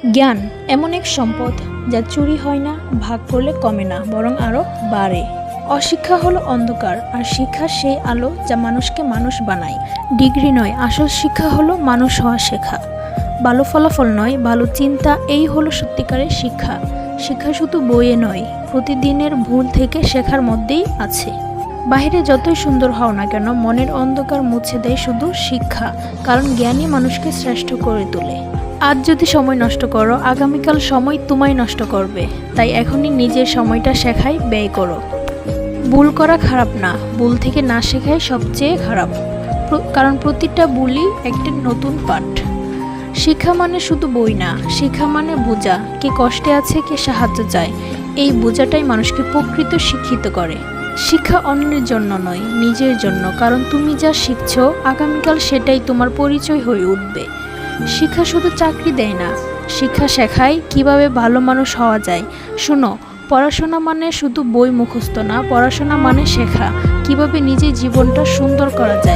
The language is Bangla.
জ্ঞান এমন এক সম্পদ যা চুরি হয় না, ভাগ করলে কমে না, বরং আরও বাড়ে। অশিক্ষা হলো অন্ধকার, আর শিক্ষা সেই আলো যা মানুষকে মানুষ বানায়। ডিগ্রি নয়, আসল শিক্ষা হলো মানুষ হওয়া শেখা। ভালো ফলাফল নয়, ভালো চিন্তা, এই হলো সত্যিকারের শিক্ষা। শিক্ষা শুধু বইয়ে নয়, প্রতিদিনের ভুল থেকে শেখার মধ্যেই আছে। বাহিরে যতই সুন্দর হও না কেন, মনের অন্ধকার মুছে দেয় শুধু শিক্ষা, কারণ জ্ঞানই মানুষকে শ্রেষ্ঠ করে তোলে। আজ যদি সময় নষ্ট করো, আগামীকাল সময় তোমায় নষ্ট করবে। তাই এখনই নিজের সময়টা শেখায় ব্যয় করো। ভুল করা খারাপ না, ভুল থেকে না শেখাই সবচেয়ে খারাপ, কারণ প্রতিটা ভুলই একটা নতুন পাঠ। শিক্ষা মানে শুধু বই না, শিক্ষা মানে বোঝা, কে কষ্টে আছে, কে সাহায্য চায়। এই বোঝাটাই মানুষকে প্রকৃত শিক্ষিত করে। শিক্ষা অন্যের জন্য নয়, নিজের জন্য, কারণ তুমি যা শিখছো আগামীকাল সেটাই তোমার পরিচয় হয়ে উঠবে। শিক্ষা শুধু চাকরি দেয় না, শিক্ষা শেখায় কিভাবে ভালো মানুষ হওয়া যায়। শোনো, পড়াশোনা মানে শুধু বই মুখস্থ না, পড়াশোনা মানে শেখা কিভাবে নিজের জীবনটা সুন্দর করা যায়।